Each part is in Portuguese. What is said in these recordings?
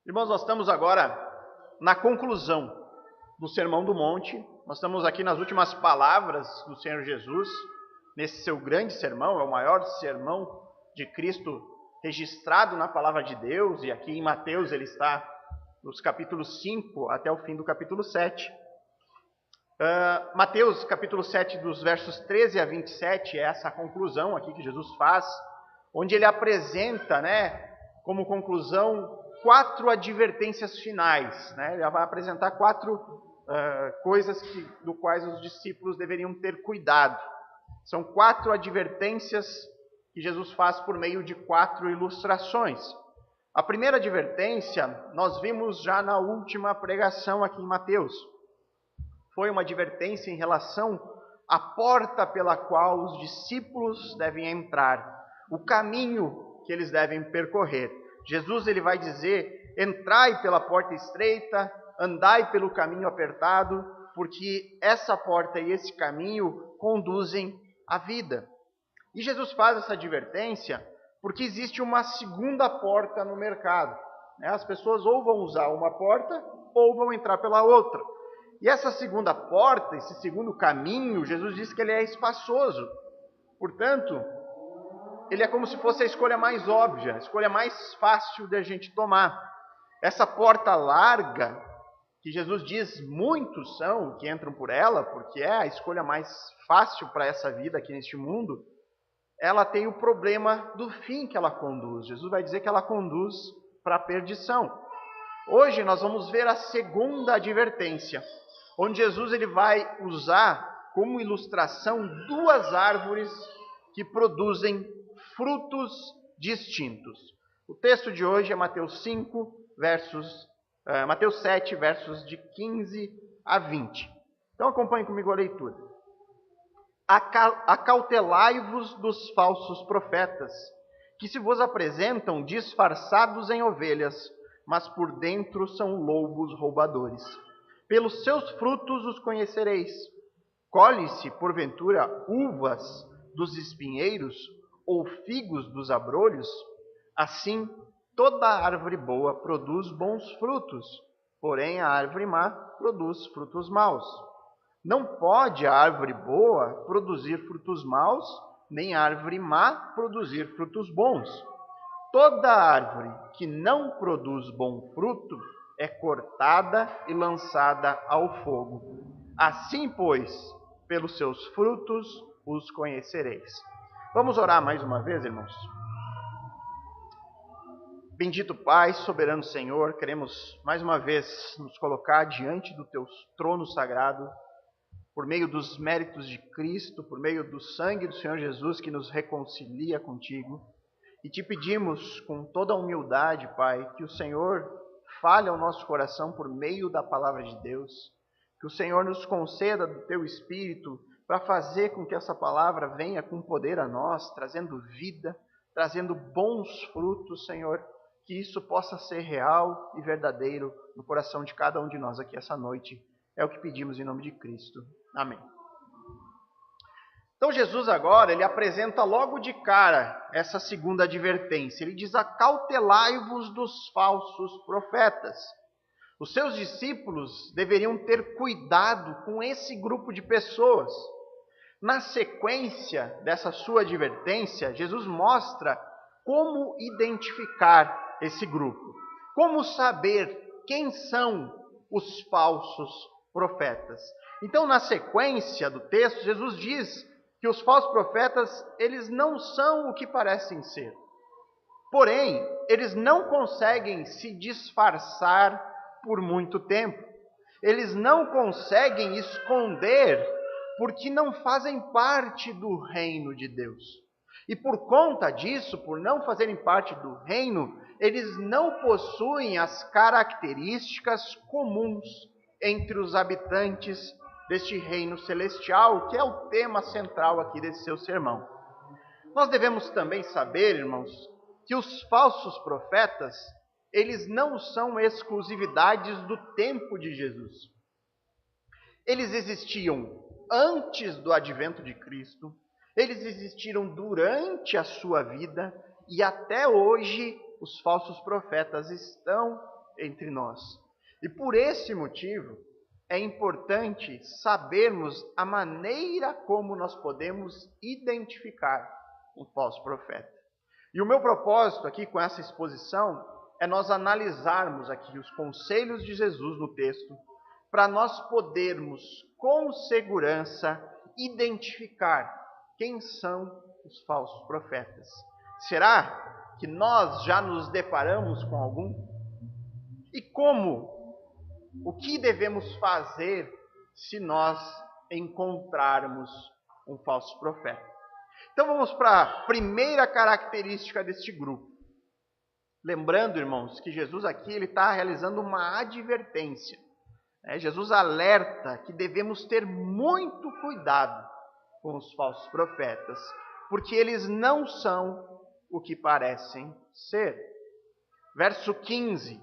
Irmãos, nós estamos agora na conclusão do Sermão do Monte. Nós estamos aqui nas últimas palavras do Senhor Jesus, nesse seu grande sermão, é o maior sermão de Cristo registrado na Palavra de Deus, e aqui em Mateus ele está nos capítulos 5 até o fim do capítulo 7. Mateus capítulo 7, dos versos 13 a 27, é essa conclusão aqui que Jesus faz, onde ele apresenta, como conclusão, 4 advertências finais. Ele vai apresentar 4 coisas do quais os discípulos deveriam ter cuidado. São 4 advertências que Jesus faz por meio de 4 ilustrações. A primeira advertência nós vimos já na última pregação aqui em Mateus. Foi uma advertência em relação à porta pela qual os discípulos devem entrar, o caminho que eles devem percorrer. Jesus ele vai dizer: entrai pela porta estreita, andai pelo caminho apertado, porque essa porta e esse caminho conduzem à vida. E Jesus faz essa advertência porque existe uma segunda porta no mercado. As pessoas ou vão usar uma porta ou vão entrar pela outra. E essa segunda porta, esse segundo caminho, Jesus diz que ele é espaçoso. Portanto, ele é como se fosse a escolha mais óbvia, a escolha mais fácil de a gente tomar. Essa porta larga, que Jesus diz muitos são que entram por ela, porque é a escolha mais fácil para essa vida aqui neste mundo, ela tem o problema do fim que ela conduz. Jesus vai dizer que ela conduz para a perdição. Hoje nós vamos ver a segunda advertência, onde Jesus ele vai usar como ilustração 2 árvores que produzem frutos distintos. O texto de hoje é Mateus 7, versos de 15 a 20. Então acompanhe comigo a leitura. Acautelai-vos dos falsos profetas, que se vos apresentam disfarçados em ovelhas, mas por dentro são lobos roubadores. Pelos seus frutos os conhecereis. Colhe-se, porventura, uvas dos espinheiros ou figos dos abrolhos? Assim, toda árvore boa produz bons frutos, porém a árvore má produz frutos maus. Não pode a árvore boa produzir frutos maus, nem a árvore má produzir frutos bons. Toda árvore que não produz bom fruto é cortada e lançada ao fogo. Assim, pois, pelos seus frutos os conhecereis. Vamos orar mais uma vez, irmãos? Bendito Pai, soberano Senhor, queremos mais uma vez nos colocar diante do teu trono sagrado, por meio dos méritos de Cristo, por meio do sangue do Senhor Jesus que nos reconcilia contigo. E te pedimos com toda a humildade, Pai, que o Senhor fale ao nosso coração por meio da palavra de Deus, que o Senhor nos conceda do teu Espírito para fazer com que essa palavra venha com poder a nós, trazendo vida, trazendo bons frutos, Senhor, que isso possa ser real e verdadeiro no coração de cada um de nós aqui essa noite. É o que pedimos em nome de Cristo. Amém. Então Jesus agora, ele apresenta logo de cara essa segunda advertência. Ele diz: acautelai-vos dos falsos profetas. Os seus discípulos deveriam ter cuidado com esse grupo de pessoas. Na sequência dessa sua advertência, Jesus mostra como identificar esse grupo. Como saber quem são os falsos profetas. Então, na sequência do texto, Jesus diz que os falsos profetas, eles não são o que parecem ser. Porém, eles não conseguem se disfarçar por muito tempo. Eles não conseguem esconder porque não fazem parte do reino de Deus. E por conta disso, por não fazerem parte do reino, eles não possuem as características comuns entre os habitantes deste reino celestial, que é o tema central aqui desse seu sermão. Nós devemos também saber, irmãos, que os falsos profetas, eles não são exclusividades do tempo de Jesus. Eles existiam antes do advento de Cristo, eles existiram durante a sua vida e até hoje os falsos profetas estão entre nós. E por esse motivo, é importante sabermos a maneira como nós podemos identificar um falso profeta. E o meu propósito aqui com essa exposição é nós analisarmos aqui os conselhos de Jesus no texto, para nós podermos, com segurança, identificar quem são os falsos profetas. Será que nós já nos deparamos com algum? E como? O que devemos fazer se nós encontrarmos um falso profeta? Então vamos para a primeira característica deste grupo. Lembrando, irmãos, que Jesus aqui ele está realizando uma advertência. Jesus alerta que devemos ter muito cuidado com os falsos profetas, porque eles não são o que parecem ser. Verso 15.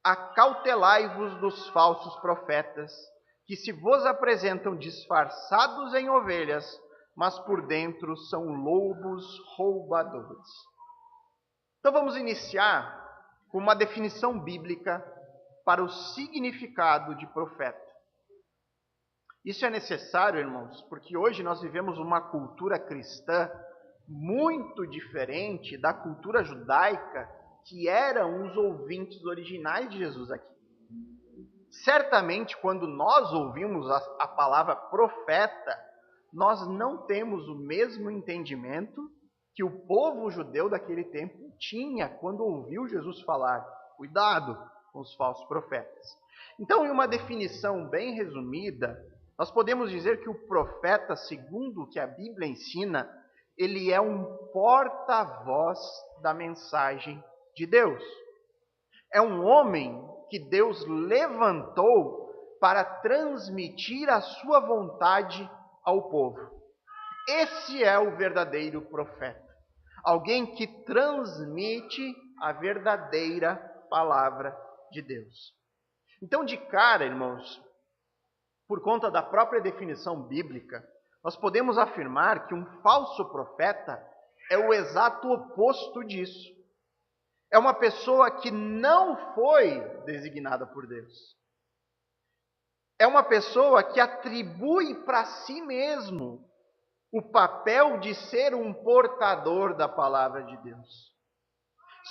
Acautelai-vos dos falsos profetas, que se vos apresentam disfarçados em ovelhas, mas por dentro são lobos roubadores. Então vamos iniciar com uma definição bíblica para o significado de profeta. Isso é necessário, irmãos, porque hoje nós vivemos uma cultura cristã muito diferente da cultura judaica que eram os ouvintes originais de Jesus aqui. Certamente, quando nós ouvimos a palavra profeta, nós não temos o mesmo entendimento que o povo judeu daquele tempo tinha quando ouviu Jesus falar. Cuidado com os falsos profetas. Então, em uma definição bem resumida, nós podemos dizer que o profeta, segundo o que a Bíblia ensina, ele é um porta-voz da mensagem de Deus. É um homem que Deus levantou para transmitir a sua vontade ao povo. Esse é o verdadeiro profeta. Alguém que transmite a verdadeira palavra de Deus. Então, de cara, irmãos, por conta da própria definição bíblica, nós podemos afirmar que um falso profeta é o exato oposto disso. É uma pessoa que não foi designada por Deus. É uma pessoa que atribui para si mesmo o papel de ser um portador da palavra de Deus.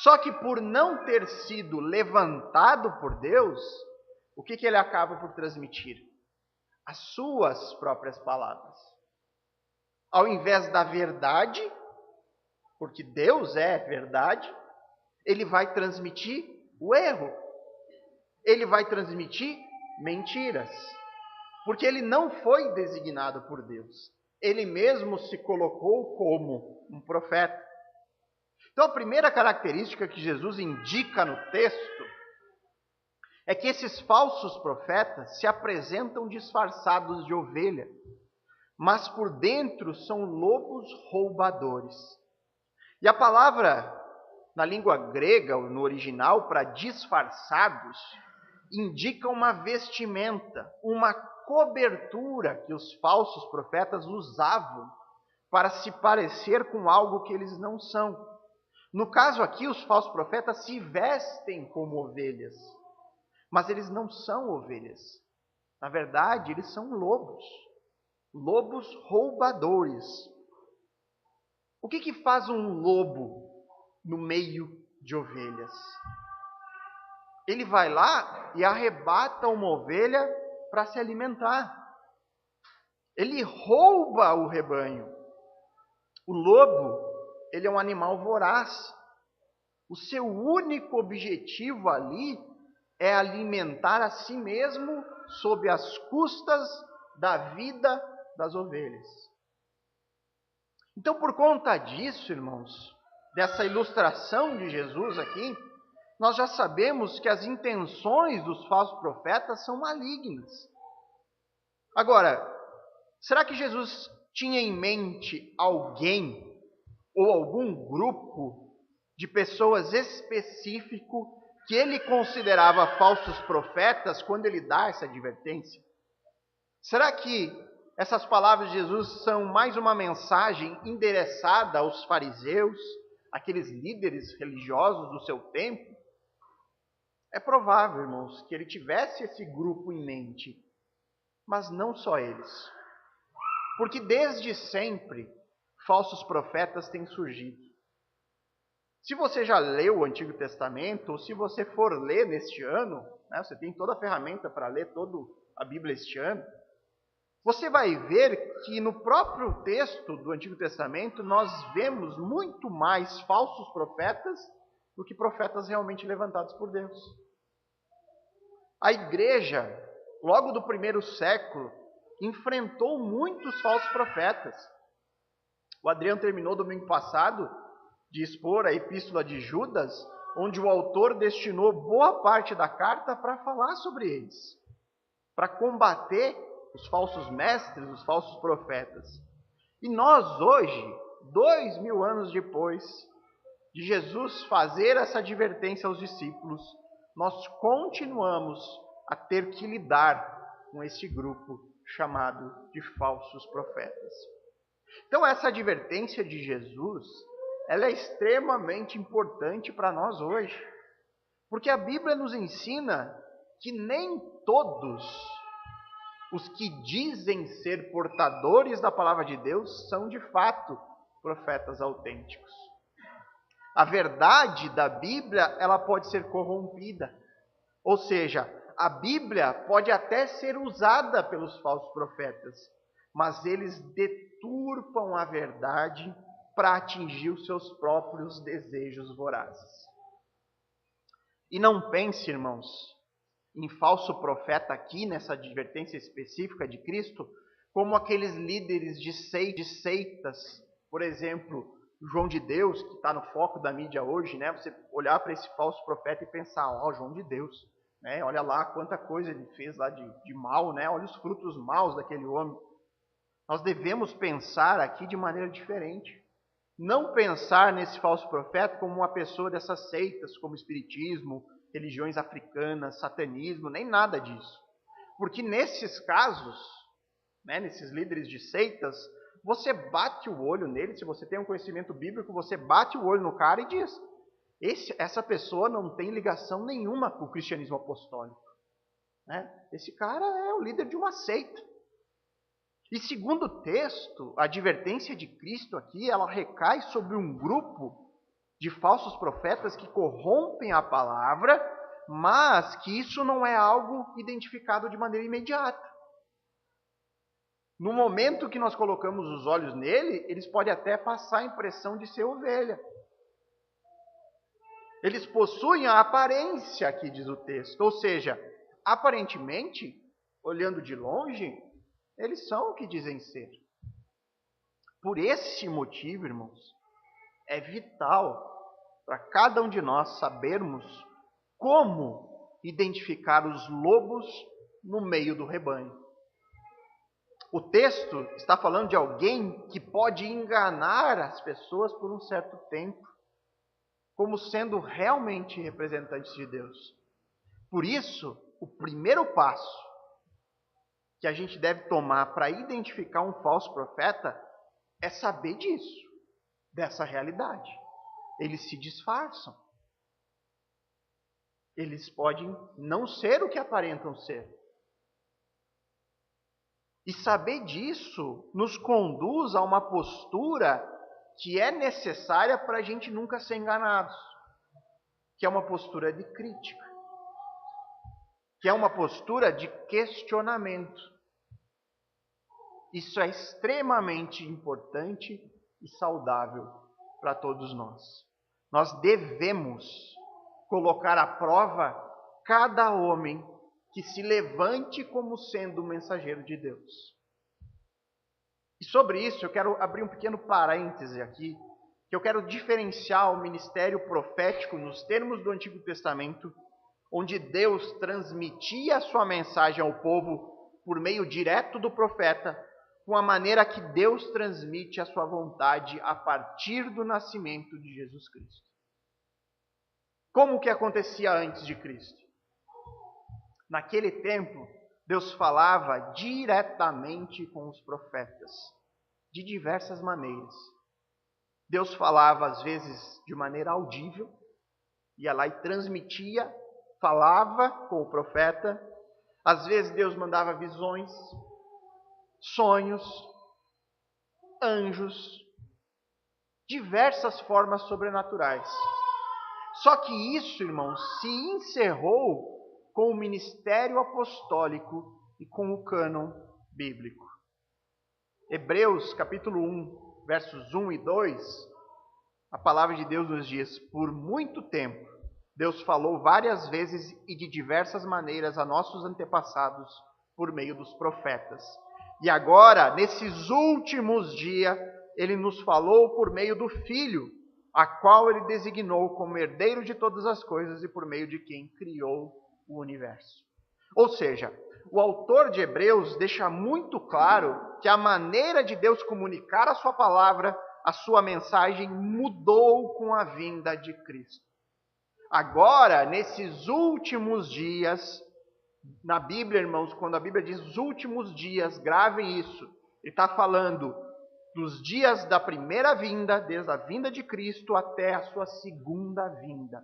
Só que por não ter sido levantado por Deus, o que ele acaba por transmitir? As suas próprias palavras. Ao invés da verdade, porque Deus é verdade, ele vai transmitir o erro. Ele vai transmitir mentiras. Porque ele não foi designado por Deus. Ele mesmo se colocou como um profeta. Então, a primeira característica que Jesus indica no texto é que esses falsos profetas se apresentam disfarçados de ovelha, mas por dentro são lobos roubadores. E a palavra, na língua grega, no original, para disfarçados, indica uma vestimenta, uma cobertura que os falsos profetas usavam para se parecer com algo que eles não são. No caso aqui, os falsos profetas se vestem como ovelhas, mas eles não são ovelhas. Na verdade, eles são lobos, lobos roubadores. O que faz um lobo no meio de ovelhas? Ele vai lá e arrebata uma ovelha para se alimentar. Ele rouba o rebanho. O lobo, ele é um animal voraz. O seu único objetivo ali é alimentar a si mesmo sob as custas da vida das ovelhas. Então, por conta disso, irmãos, dessa ilustração de Jesus aqui, nós já sabemos que as intenções dos falsos profetas são malignas. Agora, será que Jesus tinha em mente alguém ou algum grupo de pessoas específico que ele considerava falsos profetas quando ele dá essa advertência? Será que essas palavras de Jesus são mais uma mensagem endereçada aos fariseus, aqueles líderes religiosos do seu tempo? É provável, irmãos, que ele tivesse esse grupo em mente, mas não só eles. Porque desde sempre, falsos profetas têm surgido. Se você já leu o Antigo Testamento, ou se você for ler neste ano, né, você tem toda a ferramenta para ler toda a Bíblia este ano, você vai ver que no próprio texto do Antigo Testamento nós vemos muito mais falsos profetas do que profetas realmente levantados por Deus. A igreja, logo do primeiro século, enfrentou muitos falsos profetas. O Adriano terminou domingo passado de expor a epístola de Judas, onde o autor destinou boa parte da carta para falar sobre eles, para combater os falsos mestres, os falsos profetas. E nós hoje, 2000 anos depois de Jesus fazer essa advertência aos discípulos, nós continuamos a ter que lidar com esse grupo chamado de falsos profetas. Então essa advertência de Jesus, ela é extremamente importante para nós hoje, porque a Bíblia nos ensina que nem todos os que dizem ser portadores da palavra de Deus são de fato profetas autênticos. A verdade da Bíblia, ela pode ser corrompida. Ou seja, a Bíblia pode até ser usada pelos falsos profetas, mas eles deturpam a verdade para atingir os seus próprios desejos vorazes. E não pense, irmãos, em falso profeta aqui, nessa advertência específica de Cristo, como aqueles líderes de seitas, por exemplo, João de Deus, que está no foco da mídia hoje, né? Você olhar para esse falso profeta e pensar, João de Deus, né? Olha lá quanta coisa ele fez lá de mal, né? Olha os frutos maus daquele homem. Nós devemos pensar aqui de maneira diferente. Não pensar nesse falso profeta como uma pessoa dessas seitas, como espiritismo, religiões africanas, satanismo, nem nada disso. Porque nesses casos, né, nesses líderes de seitas, você bate o olho nele, se você tem um conhecimento bíblico, você bate o olho no cara e diz, essa pessoa não tem ligação nenhuma com o cristianismo apostólico. Né? Esse cara é o líder de uma seita. E segundo o texto, a advertência de Cristo aqui, ela recai sobre um grupo de falsos profetas que corrompem a palavra, mas que isso não é algo identificado de maneira imediata. No momento que nós colocamos os olhos nele, eles podem até passar a impressão de ser ovelha. Eles possuem a aparência, aqui diz o texto, ou seja, aparentemente, olhando de longe, eles são o que dizem ser. Por esse motivo, irmãos, é vital para cada um de nós sabermos como identificar os lobos no meio do rebanho. O texto está falando de alguém que pode enganar as pessoas por um certo tempo, como sendo realmente representantes de Deus. Por isso, o primeiro passo que a gente deve tomar para identificar um falso profeta é saber disso, dessa realidade. Eles se disfarçam. Eles podem não ser o que aparentam ser. E saber disso nos conduz a uma postura que é necessária para a gente nunca ser enganados, que é uma postura de crítica, que é uma postura de questionamento. Isso é extremamente importante e saudável para todos nós. Nós devemos colocar à prova cada homem que se levante como sendo um mensageiro de Deus. E sobre isso eu quero abrir um pequeno parêntese aqui, que eu quero diferenciar o ministério profético nos termos do Antigo Testamento, onde Deus transmitia a sua mensagem ao povo por meio direto do profeta, com a maneira que Deus transmite a sua vontade a partir do nascimento de Jesus Cristo. Como que acontecia antes de Cristo? Naquele tempo, Deus falava diretamente com os profetas, de diversas maneiras. Deus falava, às vezes, de maneira audível, ia lá e transmitia, falava com o profeta, às vezes Deus mandava visões, sonhos, anjos, diversas formas sobrenaturais. Só que isso, irmãos, se encerrou com o ministério apostólico e com o cânon bíblico. Hebreus capítulo 1, versos 1 e 2, a palavra de Deus nos diz: por muito tempo, Deus falou várias vezes e de diversas maneiras a nossos antepassados por meio dos profetas. E agora, nesses últimos dias, Ele nos falou por meio do Filho, a qual Ele designou como herdeiro de todas as coisas e por meio de quem criou o universo. Ou seja, o autor de Hebreus deixa muito claro que a maneira de Deus comunicar a sua palavra, a sua mensagem, mudou com a vinda de Cristo. Agora, nesses últimos dias, na Bíblia, irmãos, quando a Bíblia diz últimos dias, gravem isso. Ele está falando dos dias da primeira vinda, desde a vinda de Cristo até a sua segunda vinda.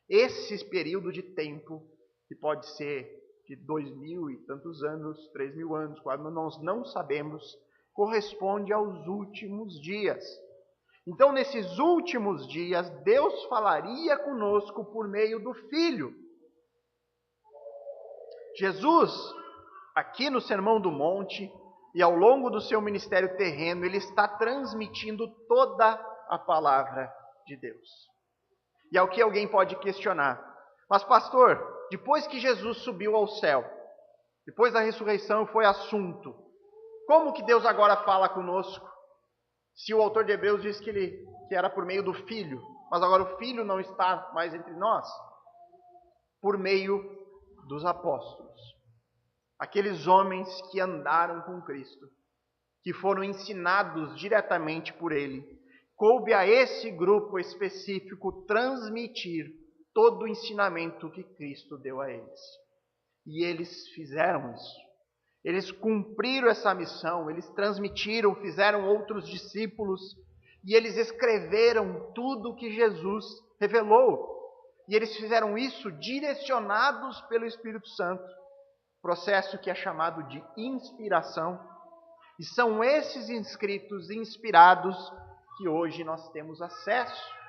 Esse período de tempo, que pode ser de 2000 e tantos anos, 3000 anos, quando nós não sabemos, corresponde aos últimos dias. Então, nesses últimos dias, Deus falaria conosco por meio do Filho. Jesus, aqui no Sermão do Monte e ao longo do seu ministério terreno, ele está transmitindo toda a palavra de Deus. E é o que alguém pode questionar: mas pastor, depois que Jesus subiu ao céu, depois da ressurreição foi assunto, como que Deus agora fala conosco? Se o autor de Hebreus diz que era por meio do Filho, mas agora o Filho não está mais entre nós, por meio dos apóstolos. Aqueles homens que andaram com Cristo, que foram ensinados diretamente por Ele. Coube a esse grupo específico transmitir todo o ensinamento que Cristo deu a eles. E eles fizeram isso. Eles cumpriram essa missão, eles transmitiram, fizeram outros discípulos, e eles escreveram tudo o que Jesus revelou. E eles fizeram isso direcionados pelo Espírito Santo, processo que é chamado de inspiração. E são esses escritos inspirados que hoje nós temos acesso.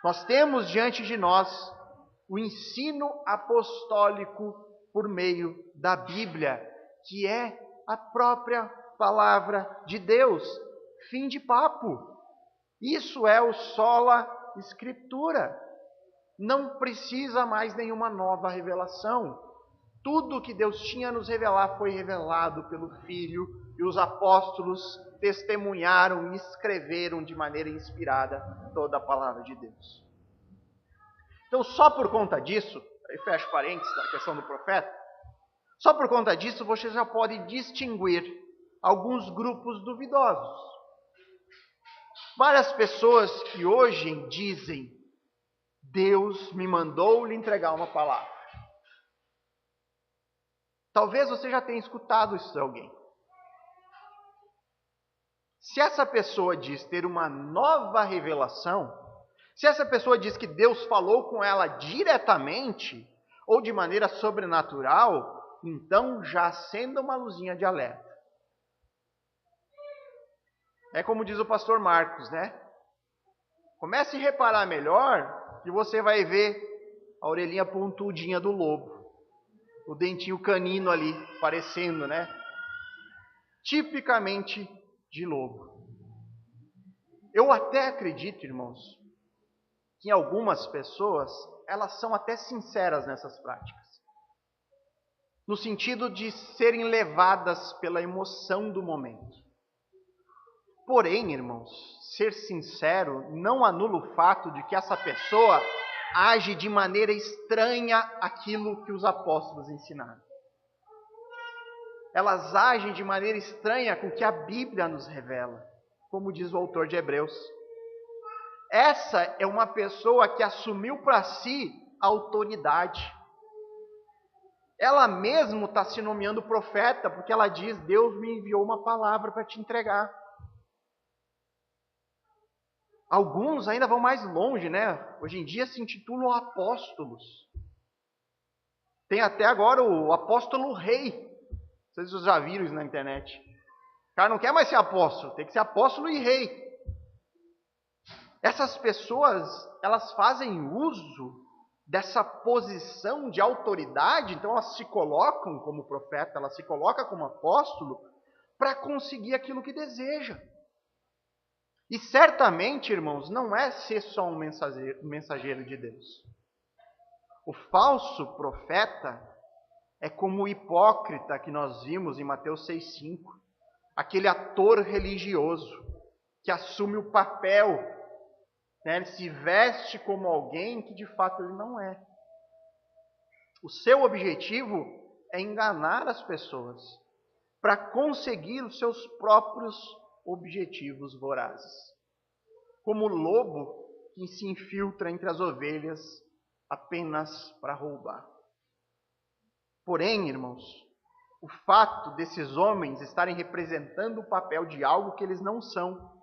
Nós temos diante de nós o ensino apostólico por meio da Bíblia, que é a própria palavra de Deus. Fim de papo. Isso é o sola escritura. Não precisa mais nenhuma nova revelação. Tudo que Deus tinha a nos revelar foi revelado pelo Filho, e os apóstolos testemunharam e escreveram de maneira inspirada toda a palavra de Deus. Então, só por conta disso, aí fecho parênteses da questão do profeta, só por conta disso você já pode distinguir alguns grupos duvidosos. Várias pessoas que hoje dizem: Deus me mandou lhe entregar uma palavra. Talvez você já tenha escutado isso de alguém. Se essa pessoa diz ter uma nova revelação, se essa pessoa diz que Deus falou com ela diretamente ou de maneira sobrenatural, então já acenda uma luzinha de alerta. É como diz o pastor Marcos, né? Comece a reparar melhor que você vai ver a orelhinha pontudinha do lobo. O dentinho canino ali, parecendo, né? Tipicamente de lobo. Eu até acredito, irmãos, que algumas pessoas, elas são até sinceras nessas práticas. No sentido de serem levadas pela emoção do momento. Porém, irmãos, ser sincero não anula o fato de que essa pessoa age de maneira estranha àquilo que os apóstolos ensinaram. Elas agem de maneira estranha com o que a Bíblia nos revela, como diz o autor de Hebreus. Essa é uma pessoa que assumiu para si a autoridade. Ela mesma está se nomeando profeta, porque ela diz: Deus me enviou uma palavra para te entregar. Alguns ainda vão mais longe, né? Hoje em dia se intitulam apóstolos. Tem até agora o apóstolo rei. Não sei se vocês já viram isso na internet. O cara não quer mais ser apóstolo, tem que ser apóstolo e rei. Essas pessoas, elas fazem uso dessa posição de autoridade, então elas se colocam como profeta, elas se colocam como apóstolo, para conseguir aquilo que deseja. E certamente, irmãos, não é ser só um mensageiro de Deus. O falso profeta é como o hipócrita que nós vimos em Mateus 6,5. Aquele ator religioso que assume o papel, né? Ele se veste como alguém que de fato ele não é. O seu objetivo é enganar as pessoas para conseguir os seus próprios objetivos vorazes. Como o lobo que se infiltra entre as ovelhas apenas para roubar. Porém, irmãos, o fato desses homens estarem representando o papel de algo que eles não são,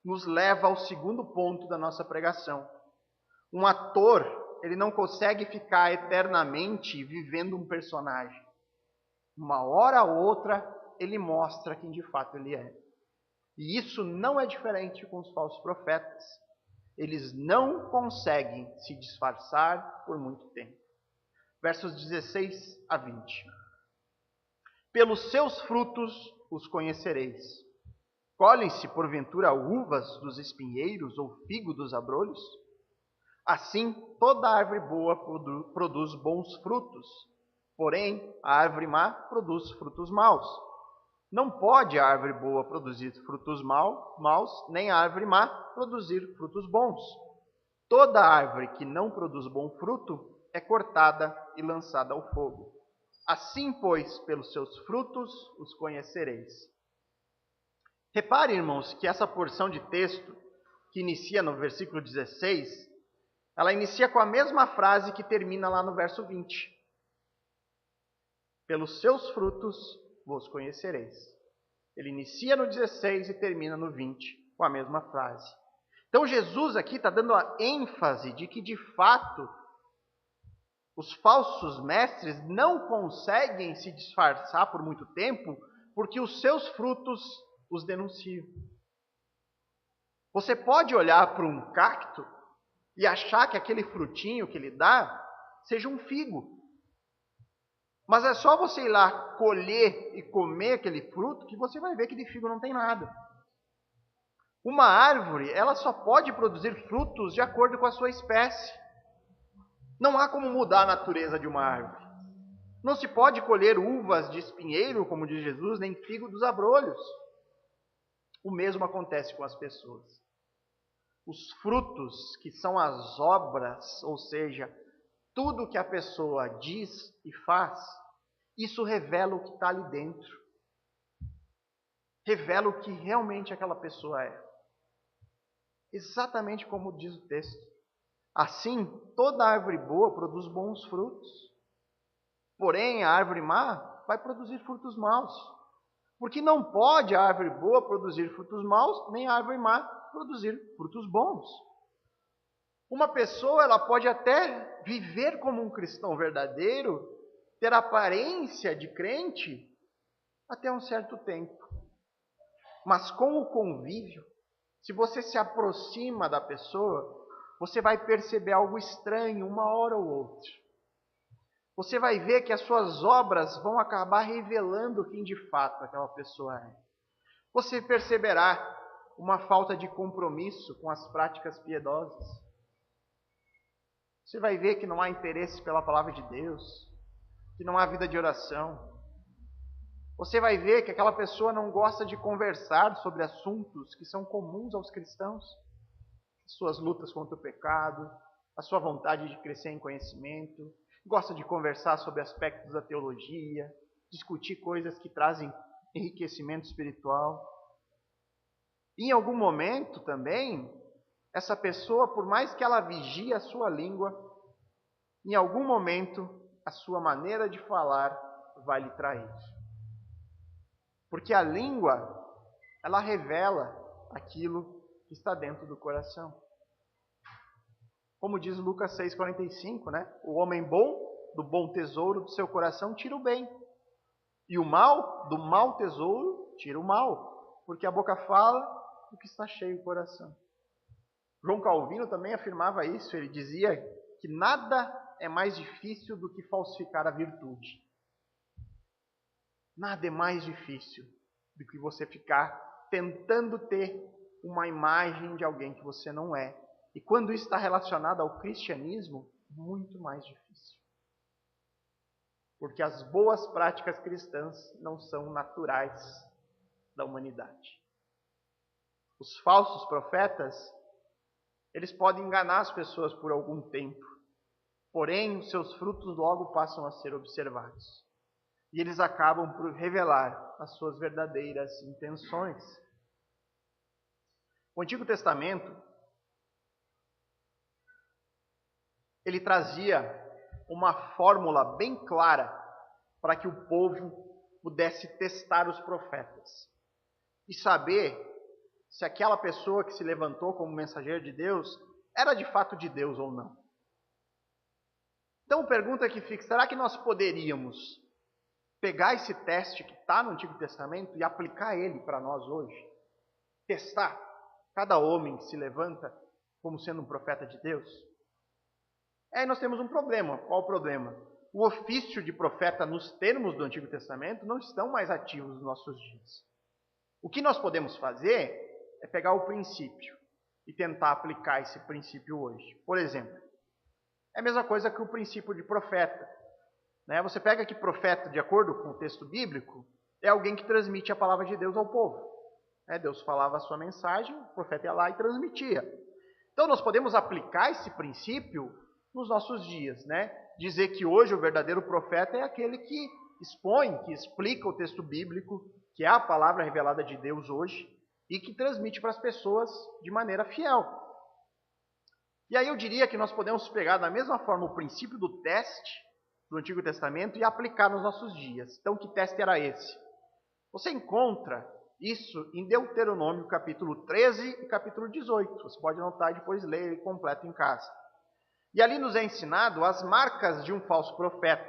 nos leva ao segundo ponto da nossa pregação. Um ator, ele não consegue ficar eternamente vivendo um personagem. Uma hora ou outra, ele mostra quem de fato ele é. E isso não é diferente com os falsos profetas. Eles não conseguem se disfarçar por muito tempo. Versos 16 a 20. Pelos seus frutos os conhecereis. Colhem-se, porventura, uvas dos espinheiros ou figo dos abrolhos? Assim, toda árvore boa produz bons frutos, porém, a árvore má produz frutos maus. Não pode a árvore boa produzir frutos maus, nem a árvore má produzir frutos bons. Toda árvore que não produz bom fruto é cortada e lançada ao fogo. Assim, pois, pelos seus frutos os conhecereis. Repare, irmãos, que essa porção de texto, que inicia no versículo 16, ela inicia com a mesma frase que termina lá no verso 20. Pelos seus frutos vos conhecereis. Ele inicia no 16 e termina no 20, com a mesma frase. Então Jesus aqui está dando a ênfase de que, de fato, os falsos mestres não conseguem se disfarçar por muito tempo, porque os seus frutos os denunciam. Você pode olhar para um cacto e achar que aquele frutinho que ele dá seja um figo. Mas é só você ir lá colher e comer aquele fruto que você vai ver que de figo não tem nada. Uma árvore, ela só pode produzir frutos de acordo com a sua espécie. Não há como mudar a natureza de uma árvore. Não se pode colher uvas de espinheiro, como diz Jesus, nem figo dos abrolhos. O mesmo acontece com as pessoas. Os frutos, que são as obras, ou seja, tudo que a pessoa diz e faz, isso revela o que está ali dentro. Revela o que realmente aquela pessoa é. Exatamente como diz o texto. Assim, toda árvore boa produz bons frutos. Porém, a árvore má vai produzir frutos maus. Porque não pode a árvore boa produzir frutos maus, nem a árvore má produzir frutos bons. Uma pessoa, ela pode até viver como um cristão verdadeiro, ter aparência de crente, até um certo tempo. Mas com o convívio, se você se aproxima da pessoa, você vai perceber algo estranho uma hora ou outra. Você vai ver que as suas obras vão acabar revelando quem de fato aquela pessoa é. Você perceberá uma falta de compromisso com as práticas piedosas. Você vai ver que não há interesse pela palavra de Deus, que não há vida de oração. Você vai ver que aquela pessoa não gosta de conversar sobre assuntos que são comuns aos cristãos. Suas lutas contra o pecado, a sua vontade de crescer em conhecimento, gosta de conversar sobre aspectos da teologia, discutir coisas que trazem enriquecimento espiritual. E em algum momento também, essa pessoa, por mais que ela vigie a sua língua, em algum momento a sua maneira de falar vai lhe trair. Porque a língua, ela revela aquilo que está dentro do coração. Como diz Lucas 6,45, né? O homem bom do bom tesouro do seu coração tira o bem. E o mal, do mau tesouro, tira o mal. Porque a boca fala do que está cheio o coração. João Calvino também afirmava isso. Ele dizia que nada é mais difícil do que falsificar a virtude. Nada é mais difícil do que você ficar tentando ter uma imagem de alguém que você não é. E quando isso está relacionado ao cristianismo, muito mais difícil. Porque as boas práticas cristãs não são naturais da humanidade. Os falsos profetas, eles podem enganar as pessoas por algum tempo. Porém, os seus frutos logo passam a ser observados. E eles acabam por revelar as suas verdadeiras intenções. O Antigo Testamento, ele trazia uma fórmula bem clara para que o povo pudesse testar os profetas. E saber se aquela pessoa que se levantou como mensageiro de Deus era de fato de Deus ou não. Então, pergunta que fica, será que nós poderíamos pegar esse teste que está no Antigo Testamento e aplicar ele para nós hoje? Testar cada homem que se levanta como sendo um profeta de Deus? Aí nós temos um problema. Qual o problema? O ofício de profeta nos termos do Antigo Testamento não estão mais ativos nos nossos dias. O que nós podemos fazer é pegar o princípio e tentar aplicar esse princípio hoje. Por exemplo, é a mesma coisa que o princípio de profeta. Você pega que profeta, de acordo com o texto bíblico, é alguém que transmite a palavra de Deus ao povo. Deus falava a sua mensagem, o profeta ia lá e transmitia. Então nós podemos aplicar esse princípio nos nossos dias. Dizer que hoje o verdadeiro profeta é aquele que expõe, que explica o texto bíblico, que é a palavra revelada de Deus hoje, e que transmite para as pessoas de maneira fiel. E aí eu diria que nós podemos pegar da mesma forma o princípio do teste do Antigo Testamento e aplicar nos nossos dias. Então, que teste era esse? Você encontra isso em Deuteronômio capítulo 13 e capítulo 18. Você pode anotar e depois ler ele completo em casa. E ali nos é ensinado as marcas de um falso profeta.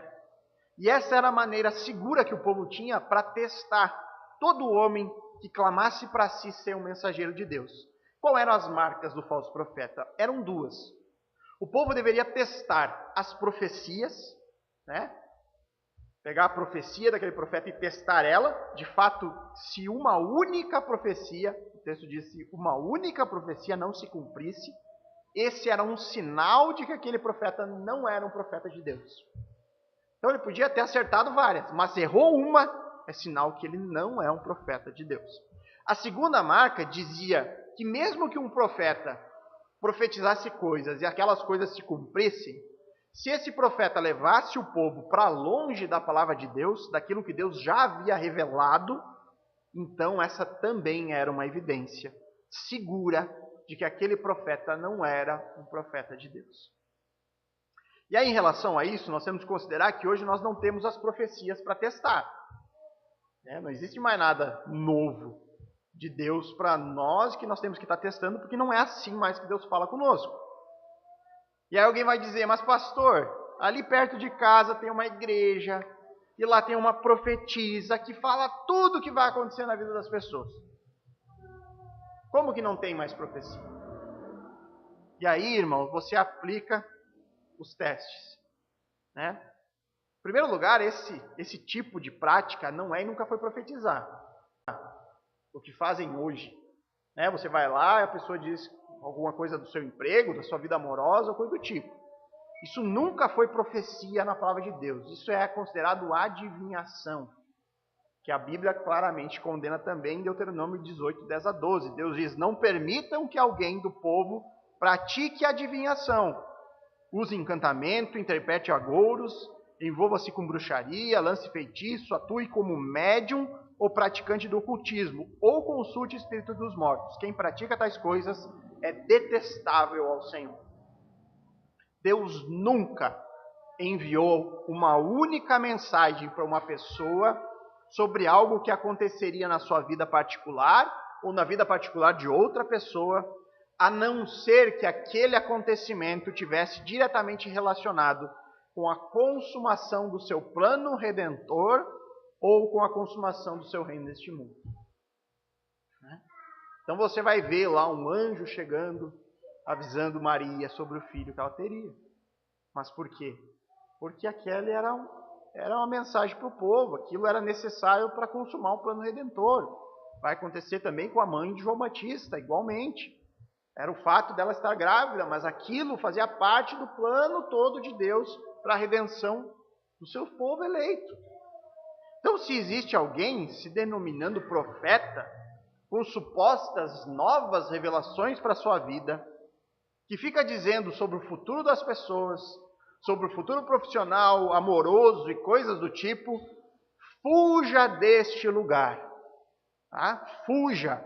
E essa era a maneira segura que o povo tinha para testar todo homem que clamasse para si ser um mensageiro de Deus. Quais eram as marcas do falso profeta? Eram duas. O povo deveria testar as profecias, pegar a profecia daquele profeta e testar ela. De fato, se uma única profecia, o texto diz, se uma única profecia não se cumprisse, esse era um sinal de que aquele profeta não era um profeta de Deus. Então ele podia ter acertado várias, mas errou uma, é sinal que ele não é um profeta de Deus. A segunda marca dizia que mesmo que um profeta profetizasse coisas e aquelas coisas se cumprissem, se esse profeta levasse o povo para longe da palavra de Deus, daquilo que Deus já havia revelado, então essa também era uma evidência segura de que aquele profeta não era um profeta de Deus. E aí, em relação a isso, nós temos que considerar que hoje nós não temos as profecias para testar. Não existe mais nada novo de Deus para nós que nós temos que estar testando, porque não é assim mais que Deus fala conosco. E aí alguém vai dizer, mas pastor, ali perto de casa tem uma igreja, e lá tem uma profetisa que fala tudo o que vai acontecer na vida das pessoas. Como que não tem mais profecia? E aí, irmão, você aplica os testes. Em primeiro lugar, esse tipo de prática não é e nunca foi profetizar. O que fazem hoje. Você vai lá e a pessoa diz alguma coisa do seu emprego, da sua vida amorosa, ou coisa do tipo. Isso nunca foi profecia na palavra de Deus. Isso é considerado adivinhação, que a Bíblia claramente condena também em Deuteronômio 18, 10 a 12. Deus diz, não permitam que alguém do povo pratique adivinhação. Use encantamento, interprete agouros, envolva-se com bruxaria, lance feitiço, atue como médium ou praticante do ocultismo, ou consulte o espírito dos mortos. Quem pratica tais coisas é detestável ao Senhor. Deus nunca enviou uma única mensagem para uma pessoa sobre algo que aconteceria na sua vida particular ou na vida particular de outra pessoa, a não ser que aquele acontecimento tivesse diretamente relacionado com a consumação do seu plano redentor ou com a consumação do seu reino neste mundo. Então você vai ver lá um anjo chegando, avisando Maria sobre o filho que ela teria. Mas por quê? Porque aquela era uma mensagem para o povo, aquilo era necessário para consumar o plano redentor. Vai acontecer também com a mãe de João Batista, igualmente. Era o fato dela estar grávida, mas aquilo fazia parte do plano todo de Deus para a redenção do seu povo eleito. Então, se existe alguém se denominando profeta, com supostas novas revelações para a sua vida, que fica dizendo sobre o futuro das pessoas, sobre o futuro profissional, amoroso e coisas do tipo, fuja deste lugar. Tá? Fuja.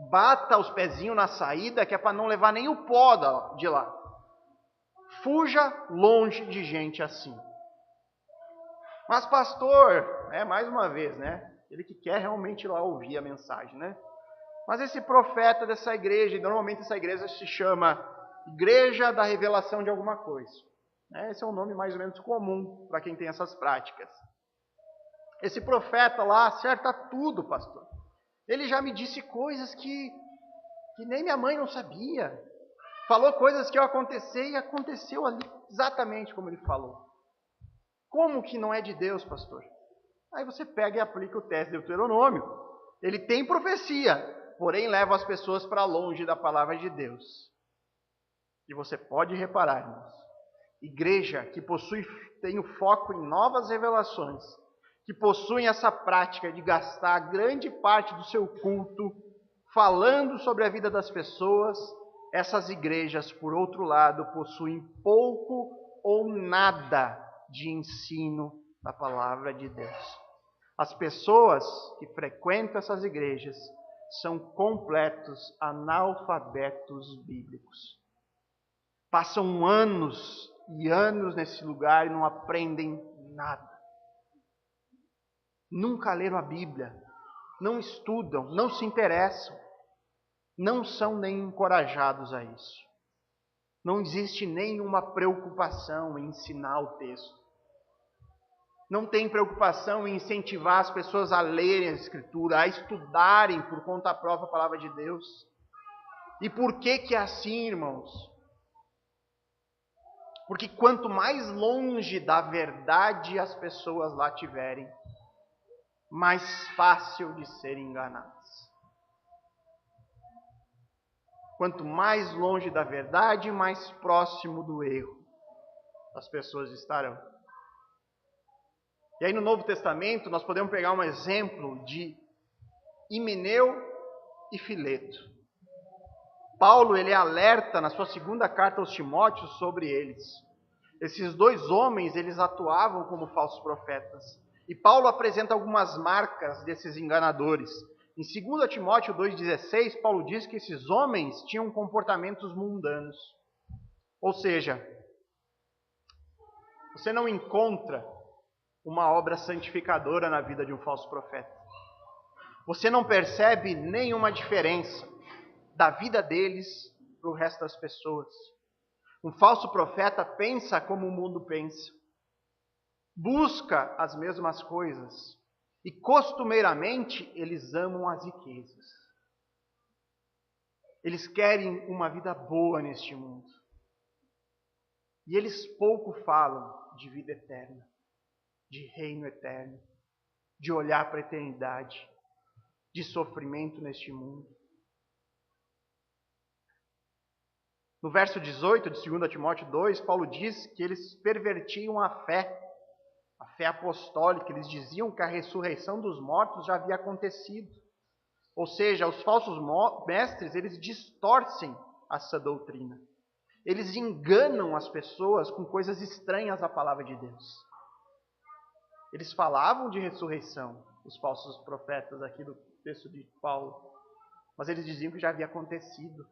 Bata os pezinhos na saída, que é para não levar nem o pó de lá. Fuja longe de gente assim. Mas pastor, mais uma vez, ele que quer realmente ir lá ouvir a mensagem, Mas esse profeta dessa igreja, e normalmente essa igreja se chama Igreja da Revelação de alguma coisa. Esse é um nome mais ou menos comum para quem tem essas práticas. Esse profeta lá acerta tudo, pastor. Ele já me disse coisas que nem minha mãe não sabia. Falou coisas que iam acontecer e aconteceu ali exatamente como ele falou. Como que não é de Deus, pastor? Aí você pega e aplica o teste de Deuteronômio. Ele tem profecia, porém leva as pessoas para longe da palavra de Deus. E você pode reparar, irmãos, igreja que tem o foco em novas revelações, que possuem essa prática de gastar grande parte do seu culto falando sobre a vida das pessoas, essas igrejas, por outro lado, possuem pouco ou nada de ensino da palavra de Deus. As pessoas que frequentam essas igrejas são completos analfabetos bíblicos. Passam anos e anos nesse lugar e não aprendem nada. Nunca leram a Bíblia, não estudam, não se interessam, não são nem encorajados a isso. Não existe nenhuma preocupação em ensinar o texto. Não tem preocupação em incentivar as pessoas a lerem a Escritura, a estudarem por conta própria a palavra de Deus. E por que é assim, irmãos? Porque quanto mais longe da verdade as pessoas lá tiverem, mais fácil de serem enganadas. Quanto mais longe da verdade, mais próximo do erro as pessoas estarão. E aí no Novo Testamento nós podemos pegar um exemplo de Himeneu e Fileto. Paulo ele alerta na sua segunda carta aos Timóteos sobre eles. Esses dois homens eles atuavam como falsos profetas. E Paulo apresenta algumas marcas desses enganadores. Em 2 Timóteo 2,16, Paulo diz que esses homens tinham comportamentos mundanos. Ou seja, você não encontra uma obra santificadora na vida de um falso profeta. Você não percebe nenhuma diferença da vida deles para o resto das pessoas. Um falso profeta pensa como o mundo pensa. Busca as mesmas coisas. E costumeiramente eles amam as riquezas. Eles querem uma vida boa neste mundo. E eles pouco falam de vida eterna, de reino eterno, de olhar para a eternidade, de sofrimento neste mundo. No verso 18 de 2 Timóteo 2, Paulo diz que eles pervertiam a fé apostólica. Eles diziam que a ressurreição dos mortos já havia acontecido. Ou seja, os falsos mestres, eles distorcem essa doutrina. Eles enganam as pessoas com coisas estranhas à palavra de Deus. Eles falavam de ressurreição, os falsos profetas aqui do texto de Paulo, mas eles diziam que já havia acontecido.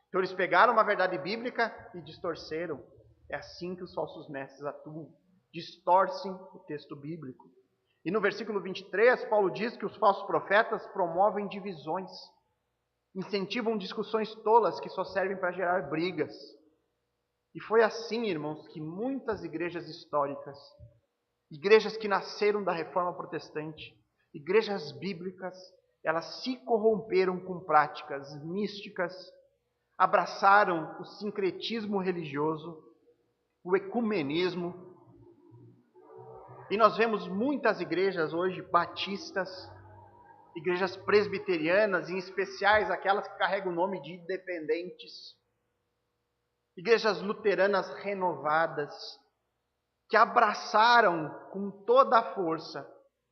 Então eles pegaram uma verdade bíblica e distorceram. É assim que os falsos mestres atuam. Distorcem o texto bíblico. E no versículo 23, Paulo diz que os falsos profetas promovem divisões, incentivam discussões tolas que só servem para gerar brigas. E foi assim, irmãos, que muitas igrejas históricas, igrejas que nasceram da Reforma Protestante, igrejas bíblicas, elas se corromperam com práticas místicas, abraçaram o sincretismo religioso, o ecumenismo. E nós vemos muitas igrejas hoje batistas, igrejas presbiterianas, em especiais aquelas que carregam o nome de independentes, igrejas luteranas renovadas, que abraçaram com toda a força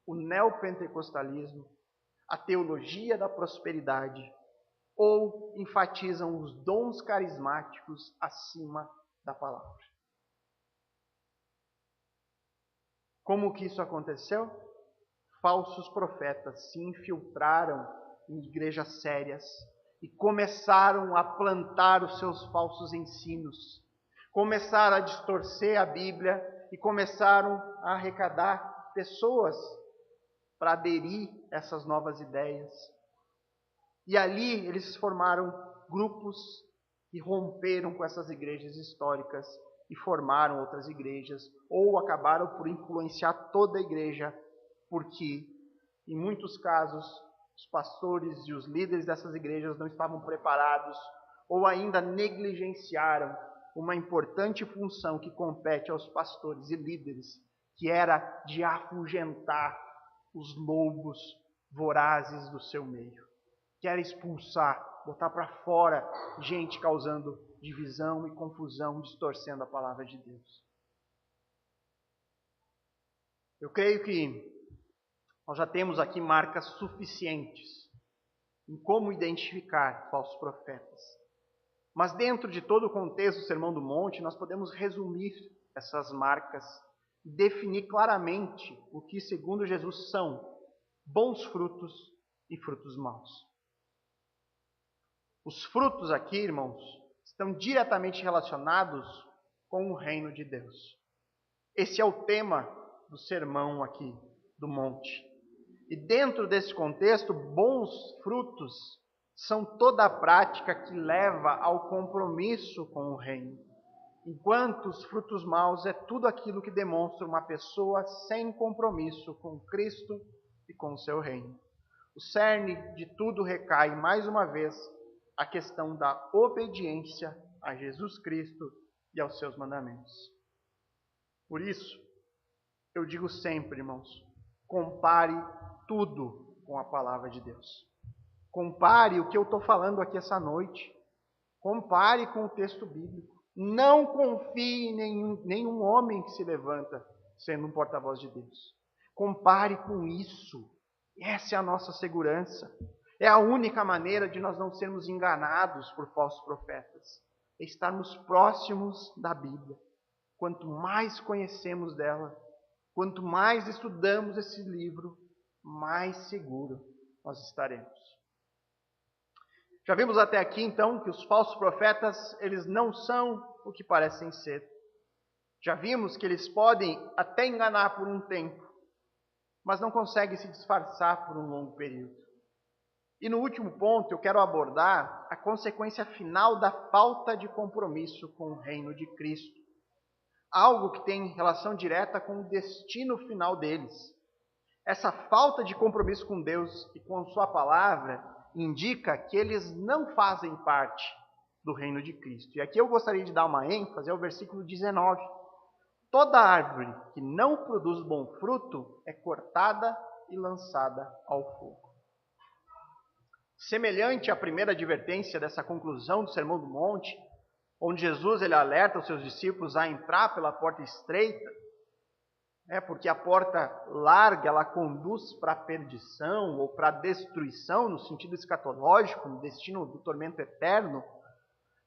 o neopentecostalismo, a teologia da prosperidade, ou enfatizam os dons carismáticos acima da palavra. Como que isso aconteceu? Falsos profetas se infiltraram em igrejas sérias e começaram a plantar os seus falsos ensinos, começaram a distorcer a Bíblia e começaram a arrecadar pessoas para aderir a essas novas ideias. E ali eles formaram grupos e romperam com essas igrejas históricas e formaram outras igrejas, ou acabaram por influenciar toda a igreja, porque, em muitos casos, os pastores e os líderes dessas igrejas não estavam preparados, ou ainda negligenciaram uma importante função que compete aos pastores e líderes, que era de afugentar os lobos vorazes do seu meio, que era expulsar, botar para fora gente causando divisão e confusão, distorcendo a palavra de Deus. Eu creio que nós já temos aqui marcas suficientes em como identificar falsos profetas. Mas dentro de todo o contexto do Sermão do Monte, nós podemos resumir essas marcas e definir claramente o que, segundo Jesus, são bons frutos e frutos maus. Os frutos aqui, irmãos, estão diretamente relacionados com o reino de Deus. Esse é o tema do sermão aqui do monte. E dentro desse contexto, bons frutos são toda a prática que leva ao compromisso com o reino. Enquanto os frutos maus é tudo aquilo que demonstra uma pessoa sem compromisso com Cristo e com o seu reino. O cerne de tudo recai, mais uma vez, a questão da obediência a Jesus Cristo e aos seus mandamentos. Por isso, eu digo sempre, irmãos, compare tudo com a palavra de Deus. Compare o que eu estou falando aqui essa noite. Compare com o texto bíblico. Não confie em nenhum homem que se levanta sendo um porta-voz de Deus. Compare com isso. Essa é a nossa segurança. É a única maneira de nós não sermos enganados por falsos profetas. É estarmos próximos da Bíblia. Quanto mais conhecemos dela, quanto mais estudamos esse livro, mais seguro nós estaremos. Já vimos até aqui, então, que os falsos profetas, eles não são o que parecem ser. Já vimos que eles podem até enganar por um tempo, mas não conseguem se disfarçar por um longo período. E no último ponto, eu quero abordar a consequência final da falta de compromisso com o reino de Cristo. Algo que tem relação direta com o destino final deles. Essa falta de compromisso com Deus e com sua palavra indica que eles não fazem parte do reino de Cristo. E aqui eu gostaria de dar uma ênfase ao versículo 19. Toda árvore que não produz bom fruto é cortada e lançada ao fogo. Semelhante à primeira advertência dessa conclusão do Sermão do Monte, onde Jesus ele alerta os seus discípulos a entrar pela porta estreita, porque a porta larga ela conduz para a perdição ou para a destruição no sentido escatológico, no destino do tormento eterno.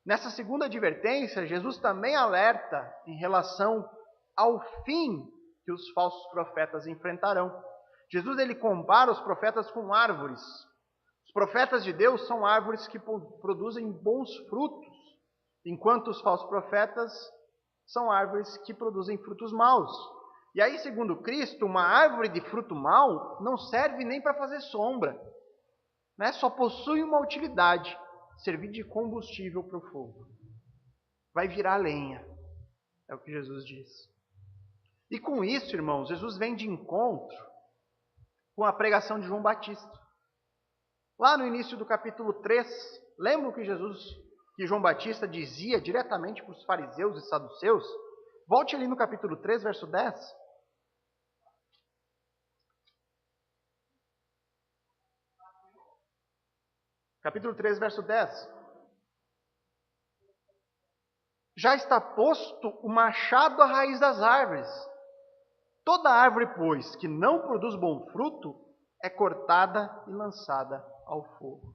Nessa segunda advertência, Jesus também alerta em relação ao fim que os falsos profetas enfrentarão. Jesus ele compara os profetas com árvores. Os profetas de Deus são árvores que produzem bons frutos, enquanto os falsos profetas são árvores que produzem frutos maus. E aí, segundo Cristo, uma árvore de fruto mau não serve nem para fazer sombra, Só possui uma utilidade, servir de combustível para o fogo. vai virar lenha. É o que Jesus diz. E com isso, irmãos, Jesus vem de encontro com a pregação de João Batista. Lá no início do capítulo 3, lembram que João Batista dizia diretamente para os fariseus e saduceus? Volte ali no capítulo 3, verso 10. Capítulo 3, verso 10. Já está posto o machado à raiz das árvores. Toda árvore, pois, que não produz bom fruto, é cortada e lançada ao fogo.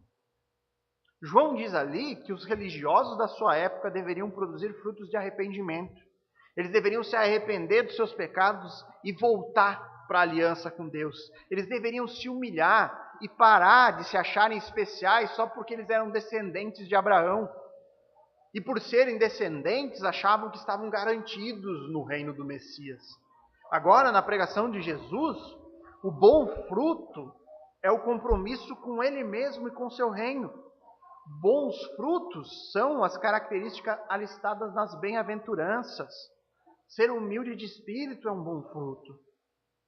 João diz ali que os religiosos da sua época deveriam produzir frutos de arrependimento. Eles deveriam se arrepender dos seus pecados e voltar para a aliança com Deus. Eles deveriam se humilhar e parar de se acharem especiais só porque eles eram descendentes de Abraão. E por serem descendentes, achavam que estavam garantidos no reino do Messias. Agora, na pregação de Jesus, o bom fruto é o compromisso com Ele mesmo e com seu reino. Bons frutos são as características alistadas nas bem-aventuranças. Ser humilde de espírito é um bom fruto.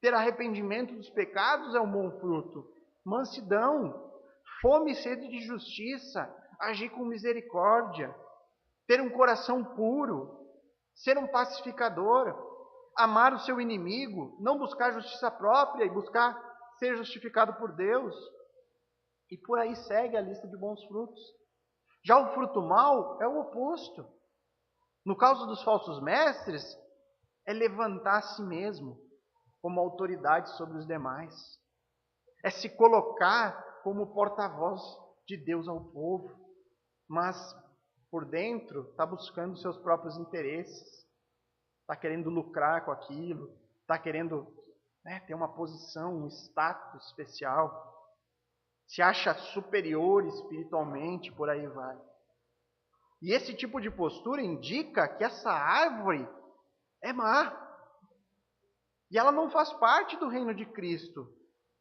Ter arrependimento dos pecados é um bom fruto. Mansidão, fome e sede de justiça, agir com misericórdia, ter um coração puro, ser um pacificador, amar o seu inimigo, não buscar justiça própria e buscar ser justificado por Deus. E por aí segue a lista de bons frutos. Já o fruto mau é o oposto. No caso dos falsos mestres, é levantar a si mesmo como autoridade sobre os demais. É se colocar como porta-voz de Deus ao povo. Mas por dentro está buscando seus próprios interesses. Está querendo lucrar com aquilo. Está querendo ter uma posição, um status especial. Se acha superior espiritualmente, por aí vai. E esse tipo de postura indica que essa árvore é má. E ela não faz parte do reino de Cristo.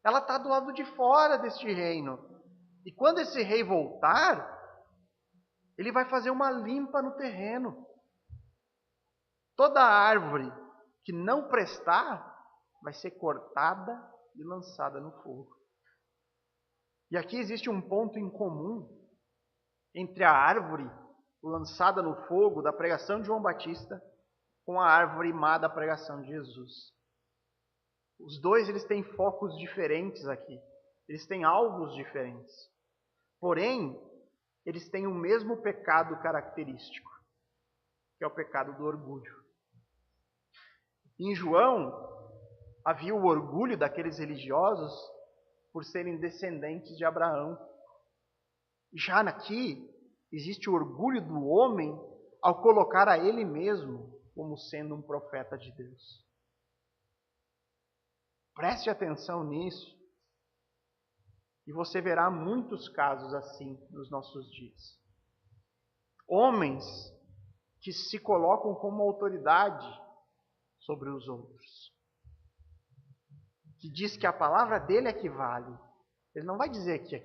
Ela está do lado de fora deste reino. E quando esse rei voltar, ele vai fazer uma limpa no terreno. Toda árvore que não prestar vai ser cortada e lançada no fogo. E aqui existe um ponto em comum entre a árvore lançada no fogo da pregação de João Batista com a árvore má da pregação de Jesus. Os dois eles têm focos diferentes aqui. Eles têm alvos diferentes. Porém, eles têm o mesmo pecado característico, que é o pecado do orgulho. Em João, havia o orgulho daqueles religiosos por serem descendentes de Abraão. Já aqui, existe o orgulho do homem ao colocar a ele mesmo como sendo um profeta de Deus. Preste atenção nisso e você verá muitos casos assim nos nossos dias. Homens que se colocam como autoridade sobre os outros. Que diz que a palavra dele é que vale. Ele não vai dizer aqui,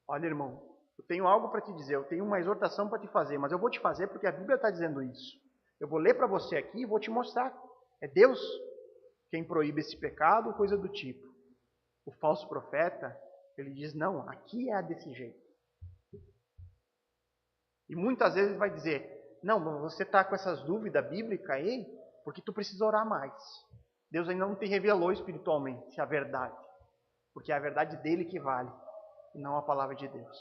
olha, irmão, eu tenho algo para te dizer, eu tenho uma exortação para te fazer, mas eu vou te fazer porque a Bíblia está dizendo isso. Eu vou ler para você aqui e vou te mostrar. É Deus quem proíbe esse pecado ou coisa do tipo. O falso profeta, ele diz, não, aqui é desse jeito. E muitas vezes ele vai dizer, não, você está com essas dúvidas bíblicas aí, porque tu precisa orar mais. Deus ainda não te revelou espiritualmente a verdade. Porque é a verdade dele que vale, e não a palavra de Deus.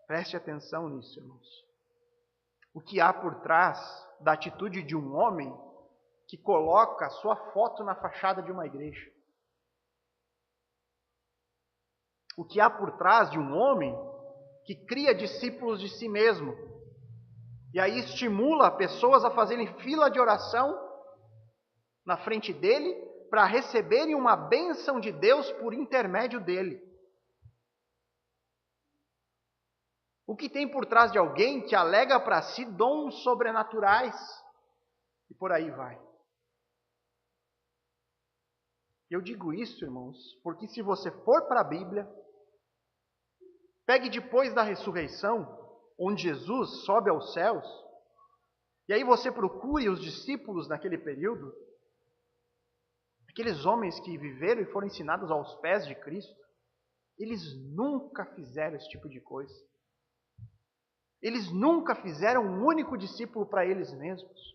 Preste atenção nisso, irmãos. O que há por trás da atitude de um homem que coloca a sua foto na fachada de uma igreja? O que há por trás de um homem que cria discípulos de si mesmo e aí estimula pessoas a fazerem fila de oração na frente dele para receberem uma bênção de Deus por intermédio dele? O que tem por trás de alguém que alega para si dons sobrenaturais? E por aí vai. Eu digo isso, irmãos, porque se você for para a Bíblia, pegue depois da ressurreição onde Jesus sobe aos céus, e aí você procure os discípulos naquele período, aqueles homens que viveram e foram ensinados aos pés de Cristo, eles nunca fizeram esse tipo de coisa. Eles nunca fizeram um único discípulo para eles mesmos.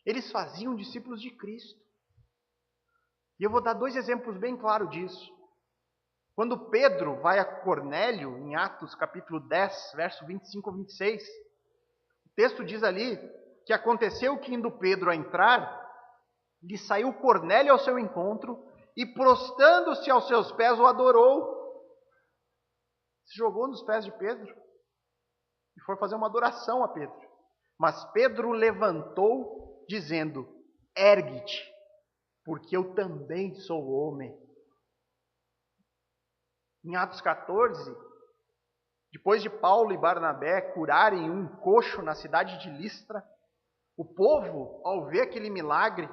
Eles faziam discípulos de Cristo. E eu vou dar 2 exemplos bem claros disso. Quando Pedro vai a Cornélio, em Atos capítulo 10, verso 25 a 26, o texto diz ali que aconteceu que, indo Pedro a entrar, lhe saiu Cornélio ao seu encontro e, prostando-se aos seus pés, o adorou. Se jogou nos pés de Pedro e foi fazer uma adoração a Pedro. Mas Pedro levantou, dizendo: ergue-te, porque eu também sou homem. Em Atos 14, depois de Paulo e Barnabé curarem um coxo na cidade de Listra, o povo, ao ver aquele milagre,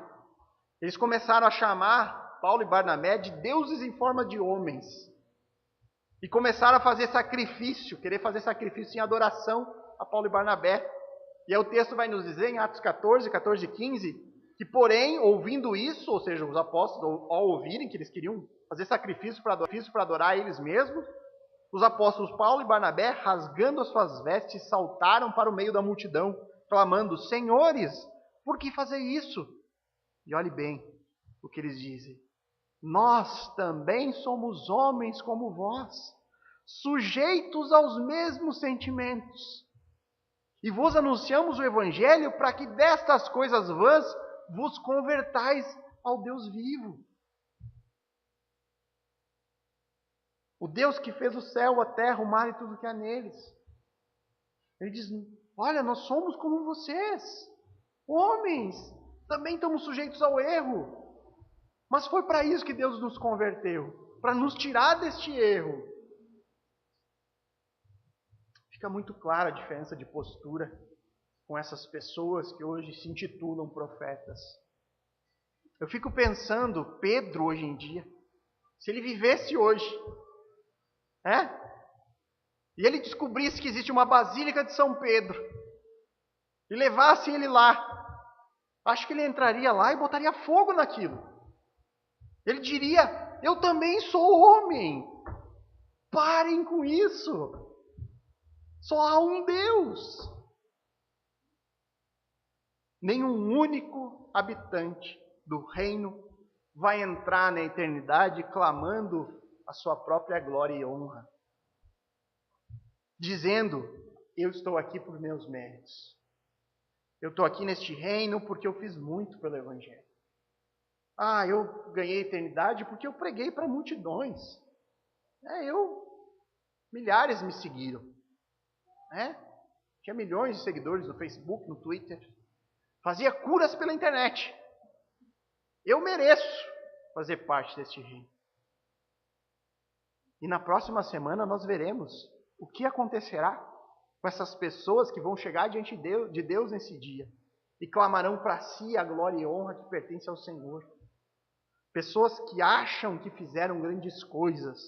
eles começaram a chamar Paulo e Barnabé de deuses em forma de homens. E começaram a fazer sacrifício, querer fazer sacrifício em adoração a Paulo e Barnabé. E aí o texto vai nos dizer, em Atos 14, 14 e 15, que porém, ouvindo isso, ou seja, os apóstolos, ao ouvirem que eles queriam fazer sacrifício para adorar eles mesmos, os apóstolos Paulo e Barnabé, rasgando as suas vestes, saltaram para o meio da multidão, clamando: senhores, por que fazer isso? E olhe bem o que eles dizem: nós também somos homens como vós, sujeitos aos mesmos sentimentos. E vos anunciamos o Evangelho para que destas coisas vãs vos convertais ao Deus vivo. O Deus que fez o céu, a terra, o mar e tudo que há neles. Ele diz: olha, nós somos como vocês, homens, também estamos sujeitos ao erro. Mas foi para isso que Deus nos converteu, para nos tirar deste erro. Fica muito clara a diferença de postura com essas pessoas que hoje se intitulam profetas. Eu fico pensando, Pedro hoje em dia, se ele vivesse hoje, e ele descobrisse que existe uma Basílica de São Pedro, e levasse ele lá, acho que ele entraria lá e botaria fogo naquilo. Ele diria: eu também sou homem, parem com isso, só há um Deus. Nenhum único habitante do reino vai entrar na eternidade clamando a sua própria glória e honra, dizendo: eu estou aqui por meus méritos, eu estou aqui neste reino porque eu fiz muito pelo Evangelho. Eu ganhei a eternidade porque eu preguei para multidões. Milhares me seguiram. Tinha milhões de seguidores no Facebook, no Twitter. Fazia curas pela internet. Eu mereço fazer parte deste reino. E na próxima semana nós veremos o que acontecerá com essas pessoas que vão chegar diante de Deus nesse dia e clamarão para si a glória e honra que pertence ao Senhor. Pessoas que acham que fizeram grandes coisas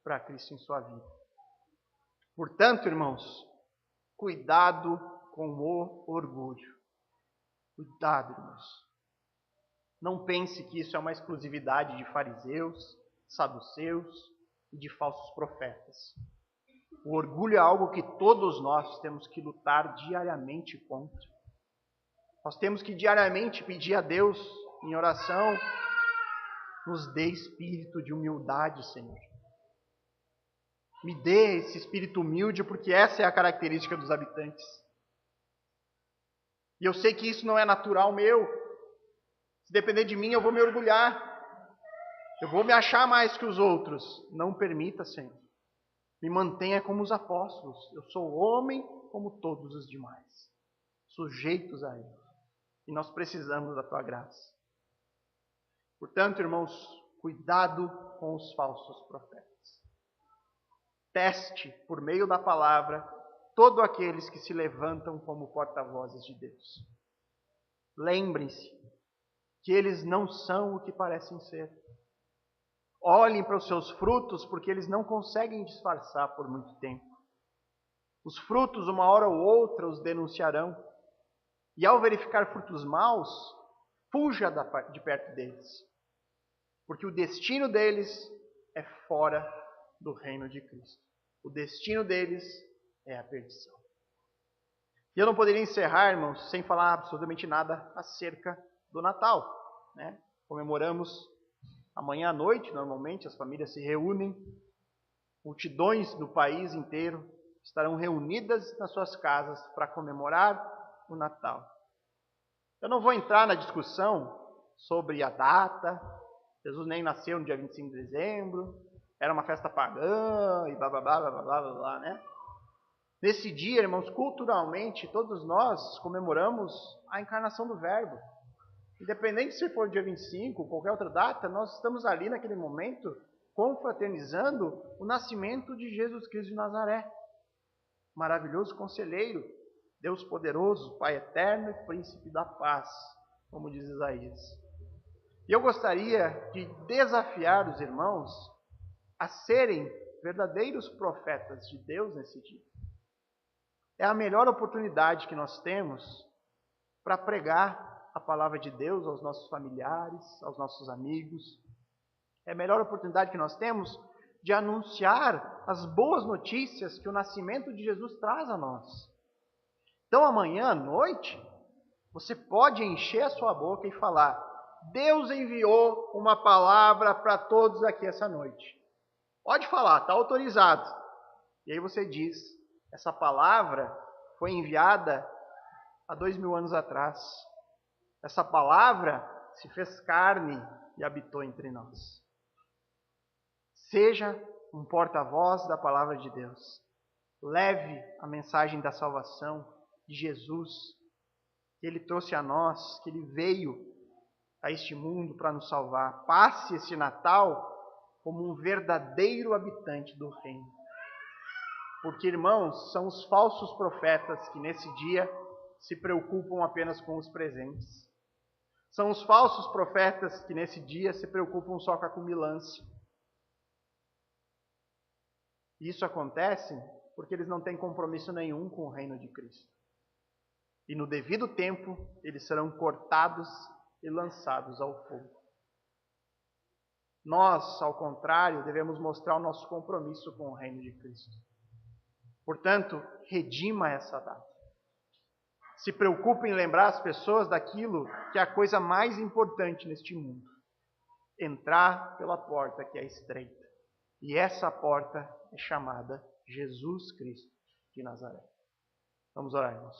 para Cristo em sua vida. Portanto, irmãos, cuidado com o orgulho. Cuidado, irmãos. Não pense que isso é uma exclusividade de fariseus, saduceus e de falsos profetas. O orgulho é algo que todos nós temos que lutar diariamente contra. Nós temos que diariamente pedir a Deus em oração: nos dê espírito de humildade, Senhor. Me dê esse espírito humilde, porque essa é a característica dos habitantes. E eu sei que isso não é natural meu. Se depender de mim, eu vou me orgulhar. Eu vou me achar mais que os outros. Não permita, Senhor. Me mantenha como os apóstolos. Eu sou homem como todos os demais, sujeitos a Ele. E nós precisamos da Tua graça. Portanto, irmãos, cuidado com os falsos profetas. Teste, por meio da palavra, todos aqueles que se levantam como porta-vozes de Deus. Lembrem-se que eles não são o que parecem ser. Olhem para os seus frutos, porque eles não conseguem disfarçar por muito tempo. Os frutos, uma hora ou outra, os denunciarão. E ao verificar frutos maus, fuja de perto deles. Porque o destino deles é fora do reino de Cristo. O destino deles é a perdição. E eu não poderia encerrar, irmãos, sem falar absolutamente nada acerca do Natal, né? Comemoramos amanhã à noite, normalmente as famílias se reúnem, multidões do país inteiro estarão reunidas nas suas casas para comemorar o Natal. Eu não vou entrar na discussão sobre a data. Jesus nem nasceu no dia 25 de dezembro, era uma festa pagã e blá blá blá blá blá blá blá, né? Nesse dia, irmãos, culturalmente, todos nós comemoramos a encarnação do Verbo. Independente se for dia 25 ou qualquer outra data, nós estamos ali naquele momento confraternizando o nascimento de Jesus Cristo de Nazaré. Maravilhoso conselheiro, Deus poderoso, Pai eterno e príncipe da paz, como diz Isaías. E eu gostaria de desafiar os irmãos a serem verdadeiros profetas de Deus nesse dia. É a melhor oportunidade que nós temos para pregar a palavra de Deus aos nossos familiares, aos nossos amigos. É a melhor oportunidade que nós temos de anunciar as boas notícias que o nascimento de Jesus traz a nós. Então, amanhã à noite, você pode encher a sua boca e falar: Deus enviou uma palavra para todos aqui essa noite. Pode falar, está autorizado. E aí você diz: essa palavra foi enviada há 2000 anos atrás. Essa palavra se fez carne e habitou entre nós. Seja um porta-voz da palavra de Deus. Leve a mensagem da salvação de Jesus, que Ele trouxe a nós, que Ele veio a este mundo para nos salvar. Passe esse Natal como um verdadeiro habitante do reino. Porque, irmãos, são os falsos profetas que nesse dia se preocupam apenas com os presentes. São os falsos profetas que nesse dia se preocupam só com a cubilância. Isso acontece porque eles não têm compromisso nenhum com o reino de Cristo. E no devido tempo, eles serão cortados e lançados ao fogo. Nós, ao contrário, devemos mostrar o nosso compromisso com o reino de Cristo. Portanto, redima essa data. Se preocupe em lembrar as pessoas daquilo que é a coisa mais importante neste mundo. Entrar pela porta que é estreita. E essa porta é chamada Jesus Cristo de Nazaré. Vamos orar, irmãos.